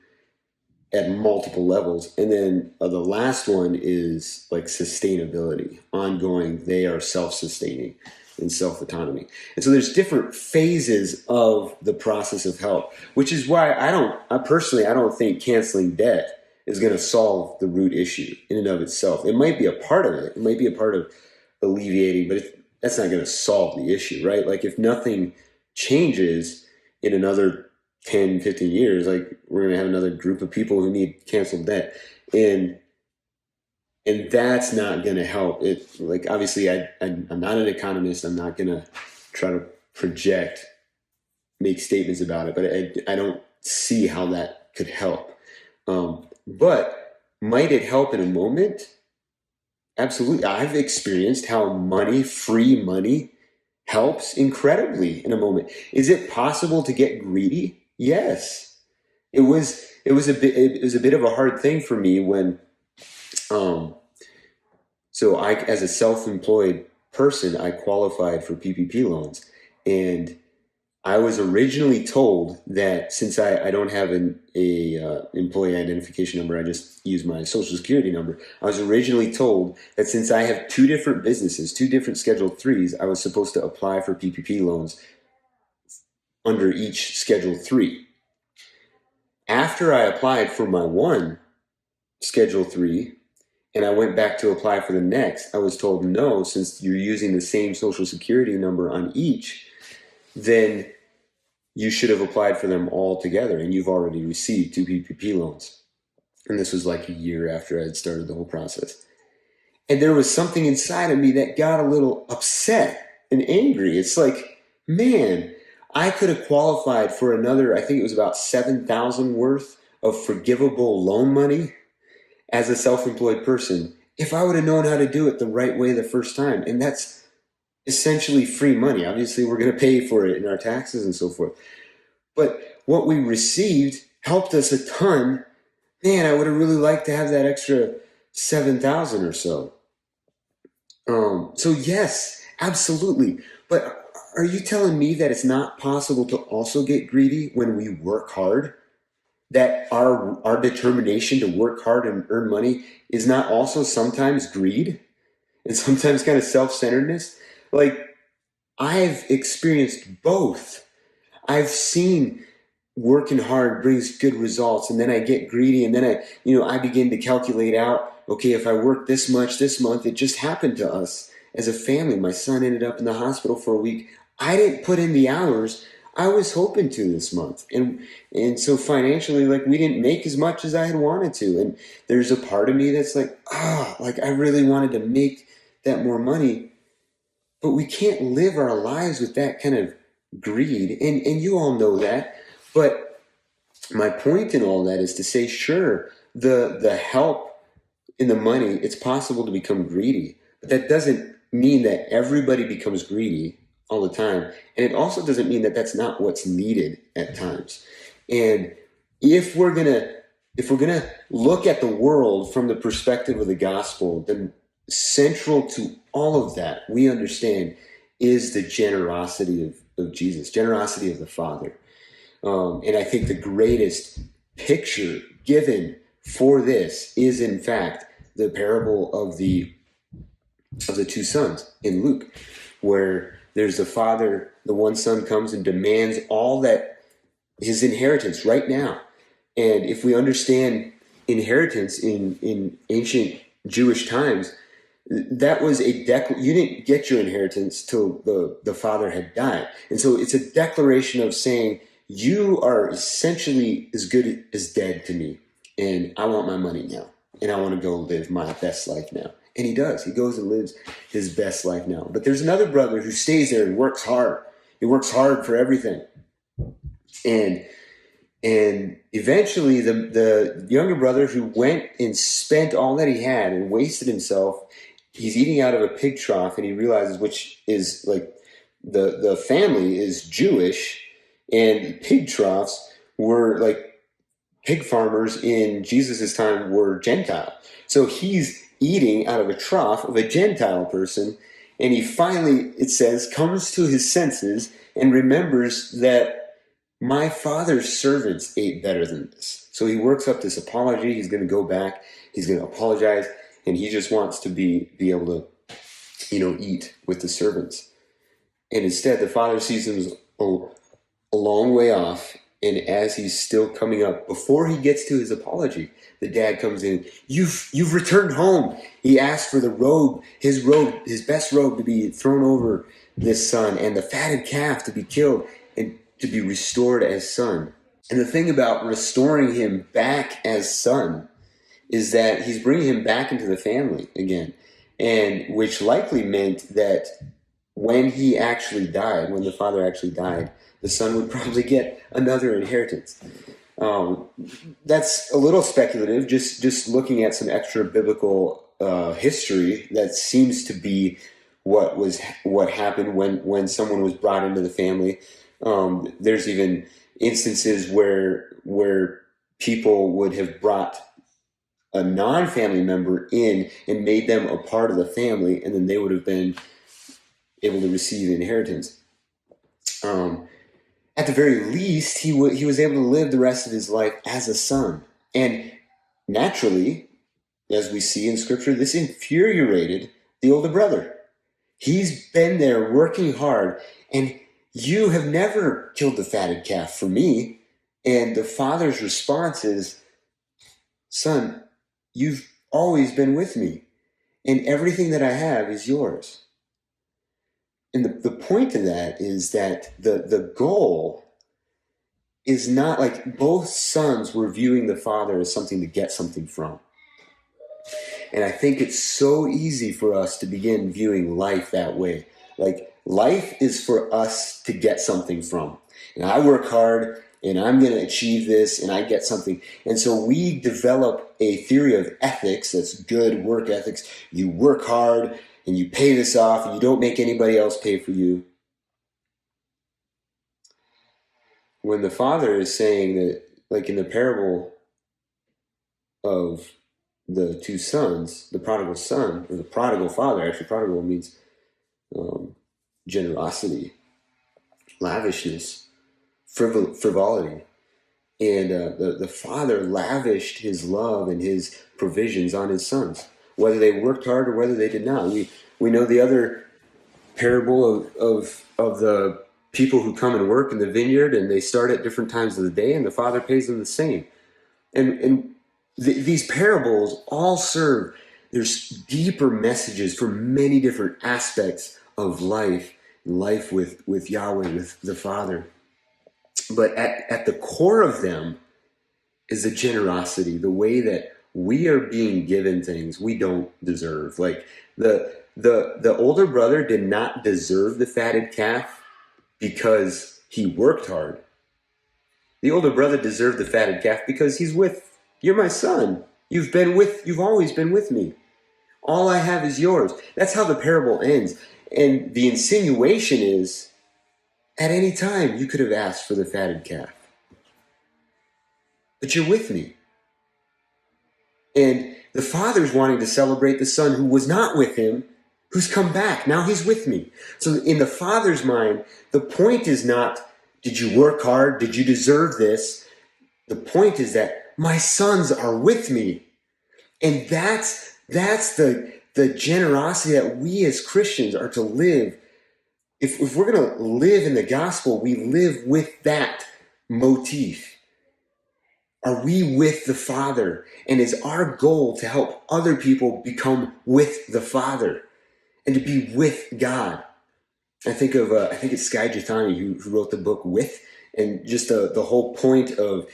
at multiple levels. And then the last one is like sustainability, ongoing. They are self-sustaining and self-autonomy. And so there's different phases of the process of help, which is why I personally don't think canceling debt is going to solve the root issue in and of itself. It might be a part of it. It might be a part of alleviating, but that's not going to solve the issue, right? Like, if nothing changes in another 10, 15 years, like, we're going to have another group of people who need canceled debt. And that's not going to help. It, like, obviously I'm not an economist. I'm not going to try to make statements about it, but I don't see how that could help. But might it help in a moment? Absolutely. I've experienced how free money helps incredibly in a moment. Is it possible to get greedy? Yes. It was a bit of a hard thing for me when, so I, as a self-employed person, I qualified for PPP loans, and I was originally told that since I don't have an employee identification number, I just use my social security number. I was originally told that since I have 2 different businesses, 2 different Schedule 3s, I was supposed to apply for PPP loans under each Schedule 3. After I applied for my one Schedule 3 and I went back to apply for the next, I was told, no, since you're using the same social security number on each, then you should have applied for them all together, and you've already received 2 PPP loans. And this was like a year after I had started the whole process. And there was something inside of me that got a little upset and angry. It's like, man, I could have qualified for another, I think it was about $7,000 worth of forgivable loan money as a self-employed person if I would have known how to do it the right way the first time. And that's essentially free money. Obviously, we're going to pay for it in our taxes and so forth. But what we received helped us a ton. Man, I would have really liked to have that extra 7,000 or so. So yes, absolutely. But are you telling me that it's not possible to also get greedy when we work hard? that our determination to work hard and earn money is not also sometimes greed and sometimes kind of self-centeredness? Like, I've experienced both. I've seen working hard brings good results, and then I get greedy, and then I begin to calculate out, okay, if I work this much this month, it just happened to us as a family. My son ended up in the hospital for a week. I didn't put in the hours I was hoping to this month, and so financially, like, we didn't make as much as I had wanted to, and there's a part of me that's like, like, I really wanted to make that more money, but we can't live our lives with that kind of greed, and you all know that. But my point in all that is to say, sure, the help in the money, it's possible to become greedy, but that doesn't mean that everybody becomes greedy all the time, and it also doesn't mean that that's not what's needed at times. And if we're gonna look at the world from the perspective of the gospel, then central to all of that, we understand, is the generosity of Jesus, generosity of the Father. And I think the greatest picture given for this is, in fact, the parable of the two sons in Luke, where there's the father, the one son comes and demands all that his inheritance right now. And if we understand inheritance in ancient Jewish times, that was you didn't get your inheritance till the father had died. And so it's a declaration of saying, you are essentially as good as dead to me, and I want my money now, and I want to go live my best life now. And he does. He goes and lives his best life now. But there's another brother who stays there and works hard. He works hard for everything. And eventually the younger brother, who went and spent all that he had and wasted himself, he's eating out of a pig trough, and he realizes, which is like, the family is Jewish, and pig troughs were like, pig farmers in Jesus' time were Gentile. So he's eating out of a trough of a Gentile person, and he finally, it says, comes to his senses and remembers that my father's servants ate better than this. So he works up this apology. He's going to go back. He's going to apologize, and he just wants to be able to, eat with the servants. And instead, the father sees him a long way off, and as he's still coming up, before he gets to his apology, the dad comes in. You've returned home. He asked for the robe, his best robe, to be thrown over this son, and the fatted calf to be killed and to be restored as son. And the thing about restoring him back as son is that he's bringing him back into the family again, and which likely meant that when he actually died, when the father actually died, the son would probably get another inheritance. That's a little speculative, just looking at some extra biblical history. That seems to be what happened when someone was brought into the family. There's even instances where people would have brought a non-family member in and made them a part of the family, and then they would have been able to receive inheritance. At the very least, he was able to live the rest of his life as a son. And naturally, as we see in Scripture, this infuriated the older brother. He's been there working hard, and you have never killed the fatted calf for me. And the father's response is, son, you've always been with me, and everything that I have is yours. And the point of that is that the goal is not like, both sons were viewing the father as something to get something from. And I think it's so easy for us to begin viewing life that way. Like, life is for us to get something from. And I work hard, and I'm going to achieve this, and I get something. And so we develop a theory of ethics that's good work ethics. You work hard, and you pay this off, and you don't make anybody else pay for you. When the father is saying that, like in the parable of the two sons, the prodigal son, or the prodigal father, actually prodigal means generosity, lavishness, frivolity. And the Father lavished his love and his provisions on his sons, whether they worked hard or whether they did not. We know the other parable of the people who come and work in the vineyard, and they start at different times of the day, and the Father pays them the same. And these parables all serve, there's deeper messages for many different aspects of life with Yahweh, with the Father. But at the core of them is the generosity, the way that we are being given things we don't deserve. Like the older brother did not deserve the fatted calf because he worked hard. The older brother deserved the fatted calf because you're my son. You've always been with me. All I have is yours. That's how the parable ends. And the insinuation is, at any time, you could have asked for the fatted calf. But you're with me. And the Father's wanting to celebrate the Son who was not with him, who's come back. Now he's with me. So in the Father's mind, the point is not, did you work hard? Did you deserve this? The point is that my sons are with me. And that's the generosity that we as Christians are to live. If we're going to live in the gospel, we live with that motif. Are we with the Father? And is our goal to help other people become with the Father and to be with God? I think it's Sky Jethani who wrote the book With, and just the whole point of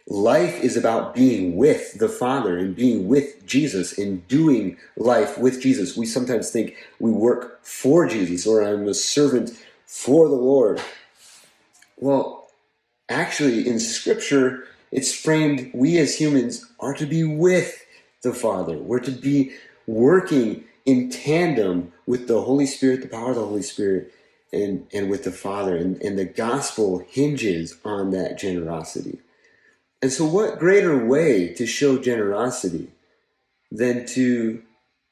life is about being with the Father and being with Jesus and doing life with Jesus. We sometimes think we work for Jesus, or I'm a servant for the Lord. Well, actually, in Scripture, it's framed, we as humans are to be with the Father. We're to be working in tandem with the Holy Spirit, the power of the Holy Spirit, and with the Father. And the gospel hinges on that generosity. And so what greater way to show generosity than to,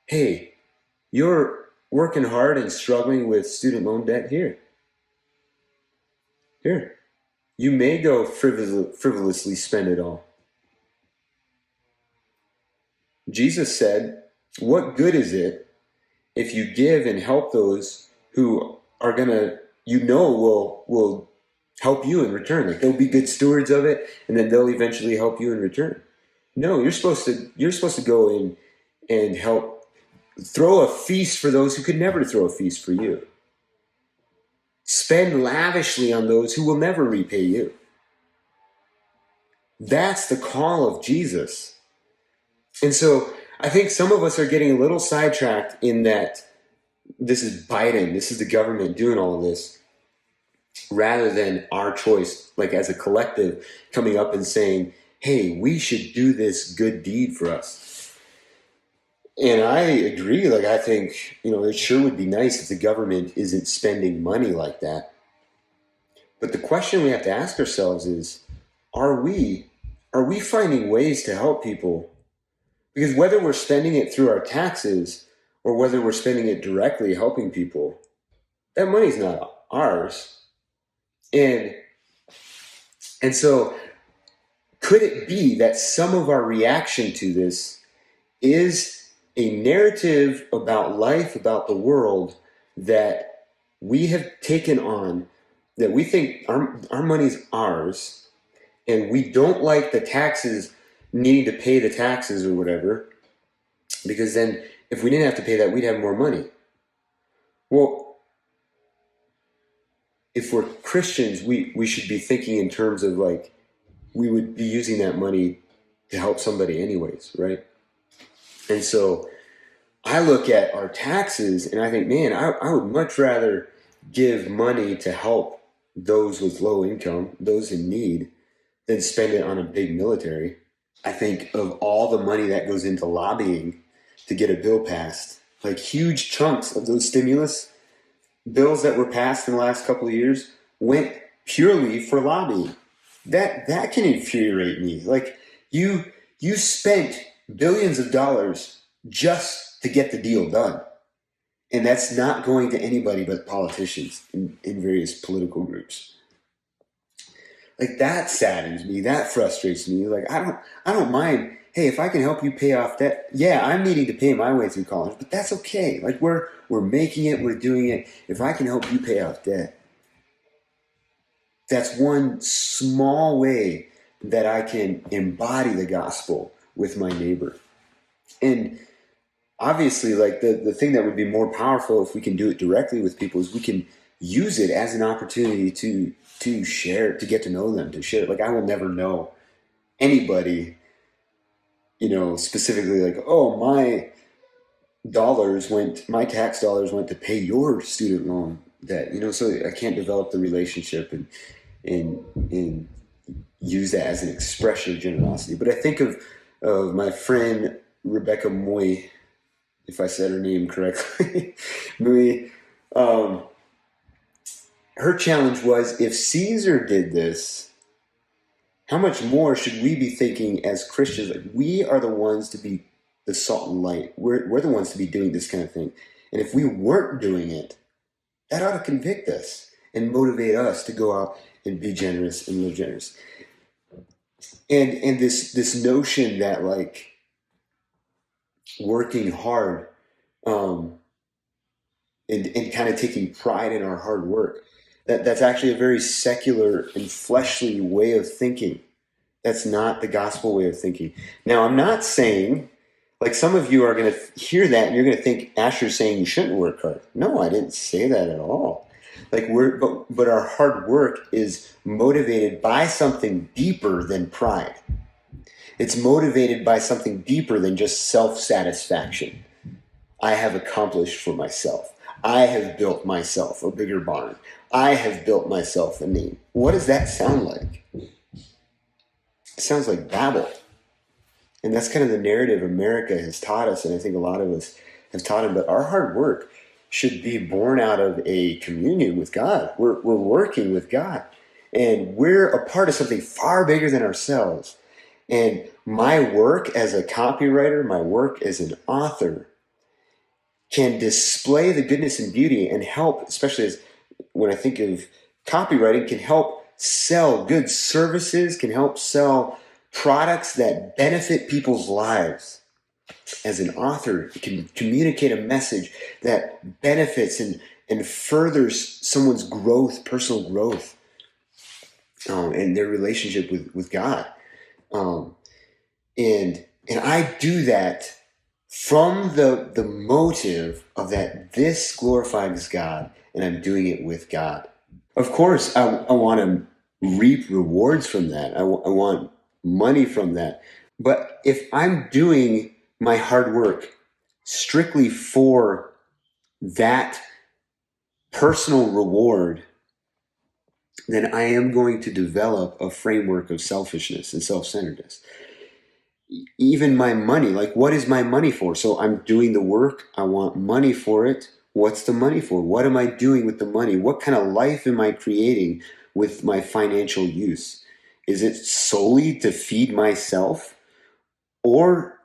hey, you're working hard and struggling with student loan debt here. Here. You may go frivolously spend it all. Jesus said, what good is it if you give and help those who are going to, will help you in return? Like, they'll be good stewards of it, and then they'll eventually help you in return. No, you're supposed to go in and help throw a feast for those who could never throw a feast for you. Spend lavishly on those who will never repay you. That's the call of Jesus. And so I think some of us are getting a little sidetracked in that this is Biden, this is the government doing all of this, rather than our choice, like as a collective, coming up and saying, hey, we should do this good deed for us. And I agree. Like, I think, it sure would be nice if the government isn't spending money like that. But the question we have to ask ourselves is, are we finding ways to help people? Because whether we're spending it through our taxes or whether we're spending it directly helping people, that money's not ours. And so could it be that some of our reaction to this is a narrative about life, about the world, that we have taken on, that we think our money's ours, and we don't like the taxes, needing to pay the taxes or whatever, because then if we didn't have to pay that, we'd have more money. Well, if we're Christians, we should be thinking in terms of, like, we would be using that money to help somebody anyways, right? And so I look at our taxes and I think, man, I would much rather give money to help those with low income, those in need, than spend it on a big military. I think of all the money that goes into lobbying to get a bill passed, like huge chunks of those stimulus bills that were passed in the last couple of years went purely for lobbying. That can infuriate me. Like, you spent billions of dollars just to get the deal done. And that's not going to anybody but politicians in various political groups. Like that saddens me. That frustrates me. Like I don't mind. Hey, if I can help you pay off debt, yeah, I'm needing to pay my way through college, but that's okay. Like we're making it, we're doing it. If I can help you pay off debt, that's one small way that I can embody the gospel with my neighbor. And obviously, like the thing that would be more powerful if we can do it directly with people is we can use it as an opportunity to share, to get to know them, to share. Like I will never know anybody, specifically like, oh, my tax dollars went to pay your student loan debt, so I can't develop the relationship and use that as an expression of generosity. But I think of my friend Rebecca Moy, if I said her name correctly. Moy, her challenge was, if Caesar did this, how much more should we be thinking as Christians? Like, we are the ones to be the salt and light. We're the ones to be doing this kind of thing. And if we weren't doing it, that ought to convict us and motivate us to go out and be generous and live generous. And this notion that like working hard and kind of taking pride in our hard work, that's actually a very secular and fleshly way of thinking. That's not the gospel way of thinking. Now, I'm not saying, like some of you are going to hear that and you're going to think Asher's saying you shouldn't work hard. No, I didn't say that at all. Like but our hard work is motivated by something deeper than pride. It's motivated by something deeper than just self-satisfaction. I have accomplished for myself. I have built myself a bigger barn. I have built myself a name. What does that sound like? It sounds like Babel. And that's kind of the narrative America has taught us, and I think a lot of us have taught them. But our hard work should be born out of a communion with God. We're working with God. And we're a part of something far bigger than ourselves. And my work as a copywriter, my work as an author, can display the goodness and beauty and help, especially as when I think of copywriting, can help sell good services, can help sell products that benefit people's lives. As an author, it can communicate a message that benefits and furthers someone's growth, personal growth, and their relationship with God. And I do that from the motive of that this glorifies God, and I'm doing it with God. Of course, I want to reap rewards from that. I want money from that. But if I'm doing my hard work strictly for that personal reward, then I am going to develop a framework of selfishness and self-centeredness. Even my money, like what is my money for? So I'm doing the work, I want money for it. What's the money for? What am I doing with the money? What kind of life am I creating with my financial use? Is it solely to feed myself? Or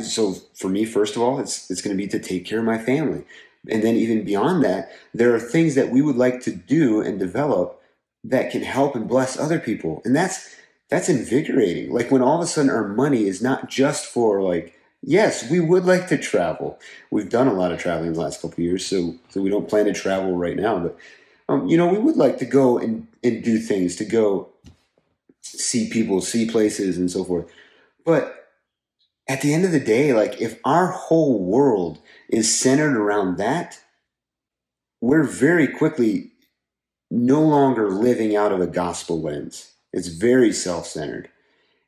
so for me, first of all, it's going to be to take care of my family. And then even beyond that, there are things that we would like to do and develop that can help and bless other people. And that's invigorating. Like when all of a sudden our money is not just for like, yes, we would like to travel. We've done a lot of traveling the last couple of years, so we don't plan to travel right now. But, we would like to go and do things, to go see people, see places and so forth. But at the end of the day, like if our whole world is centered around that, we're very quickly no longer living out of a gospel lens. It's very self-centered.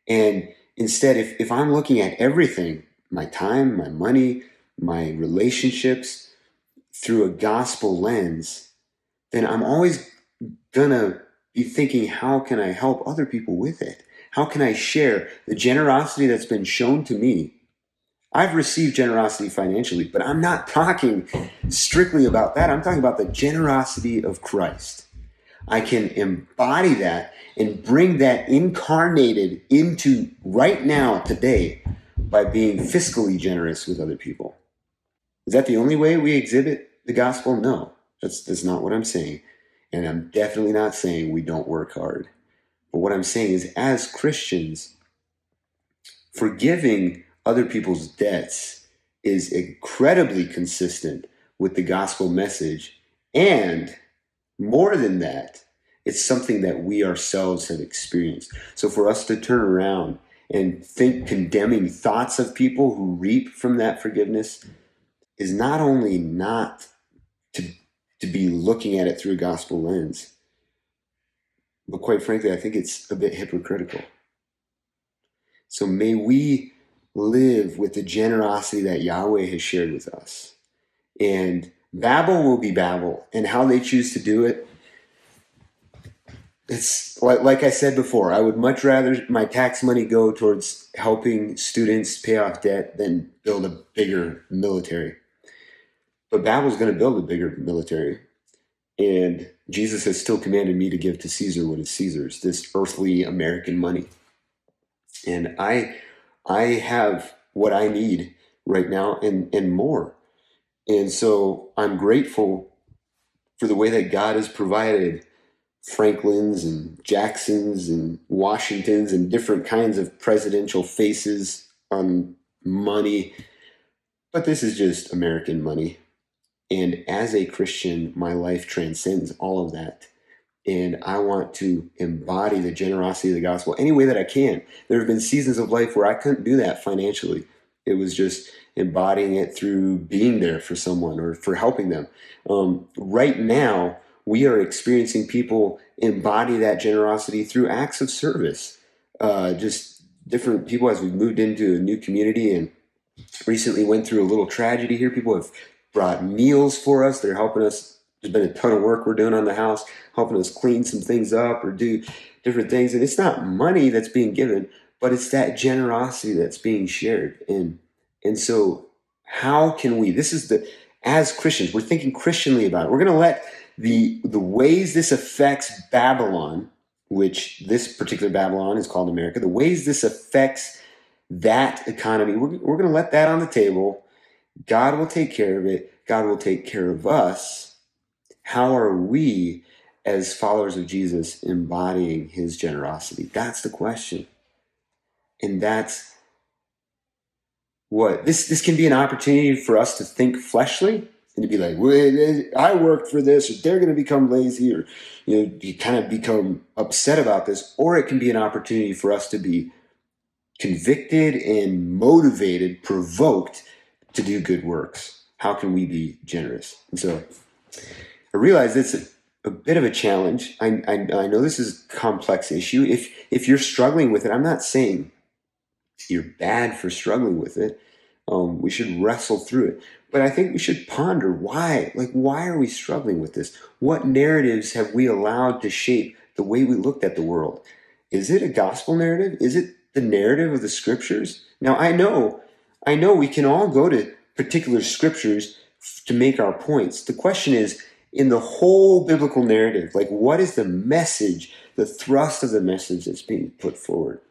And instead, if I'm looking at everything, my time, my money, my relationships, through a gospel lens, then I'm always gonna be thinking, how can I help other people with it? How can I share the generosity that's been shown to me? I've received generosity financially, but I'm not talking strictly about that. I'm talking about the generosity of Christ. I can embody that and bring that incarnated into right now, today, by being fiscally generous with other people. Is that the only way we exhibit the gospel? No, that's not what I'm saying. And I'm definitely not saying we don't work hard. But what I'm saying is, as Christians, forgiving other people's debts is incredibly consistent with the gospel message. And more than that, it's something that we ourselves have experienced. So for us to turn around and think condemning thoughts of people who reap from that forgiveness is not only not to be looking at it through a gospel lens, but quite frankly, I think it's a bit hypocritical. So may we live with the generosity that Yahweh has shared with us. And Babel will be Babel, and how they choose to do it, it's like I said before, I would much rather my tax money go towards helping students pay off debt than build a bigger military. But Babel's going to build a bigger military. And Jesus has still commanded me to give to Caesar what is Caesar's, this earthly American money. And I have what I need right now and more. And so I'm grateful for the way that God has provided Franklin's and Jackson's and Washington's and different kinds of presidential faces on money. But this is just American money. And as a Christian, my life transcends all of that. And I want to embody the generosity of the gospel any way that I can. There have been seasons of life where I couldn't do that financially. It was just embodying it through being there for someone or for helping them. Right now, we are experiencing people embody that generosity through acts of service. Just different people as we've moved into a new community and recently went through a little tragedy here. People have brought meals for us. They're helping us. There's been a ton of work we're doing on the house, helping us clean some things up or do different things. And it's not money that's being given, but it's that generosity that's being shared. And so how can we, as Christians, we're thinking Christianly about it. We're going to let the ways this affects Babylon, which this particular Babylon is called America, the ways this affects that economy, we're going to let that on the table. God will take care of it. God will take care of us. How are we, as followers of Jesus, embodying his generosity? That's the question. And that's what this can be an opportunity for us to think fleshly and to be like, well, I worked for this, or they're going to become lazy, or you kind of become upset about this. Or it can be an opportunity for us to be convicted and motivated, provoked to do good works. How can we be generous? And so I realize it's a bit of a challenge. I know this is a complex issue. If you're struggling with it, I'm not saying you're bad for struggling with it. We should wrestle through it. But I think we should ponder why. Like, why are we struggling with this? What narratives have we allowed to shape the way we looked at the world? Is it a gospel narrative? Is it the narrative of the scriptures? Now, I know we can all go to particular scriptures to make our points. The question is, in the whole biblical narrative, like, what is the message, the thrust of the message that's being put forward?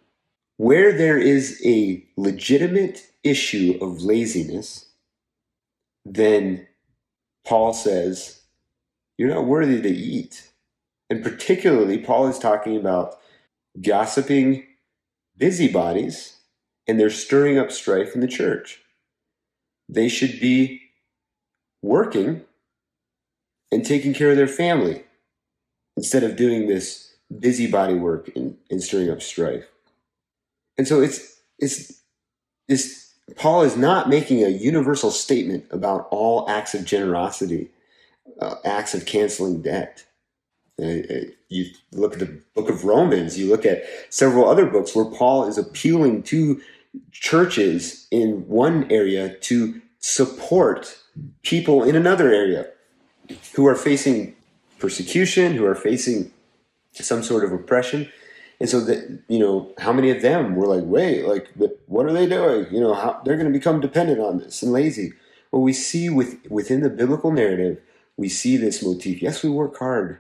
Where there is a legitimate issue of laziness, then Paul says, you're not worthy to eat. And particularly, Paul is talking about gossiping busybodies, and they're stirring up strife in the church. They should be working and taking care of their family instead of doing this busybody work and stirring up strife. And so Paul is not making a universal statement about all acts of generosity, acts of canceling debt. You look at the book of Romans, you look at several other books where Paul is appealing to churches in one area to support people in another area who are facing persecution, who are facing some sort of oppression. And so that, how many of them were like, wait, like, what are they doing? How they're going to become dependent on this and lazy. Well, we see within the biblical narrative, we see this motif. Yes, we work hard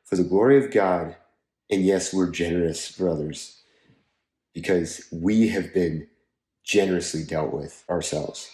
for the glory of God. And yes, we're generous for others because we have been generously dealt with ourselves.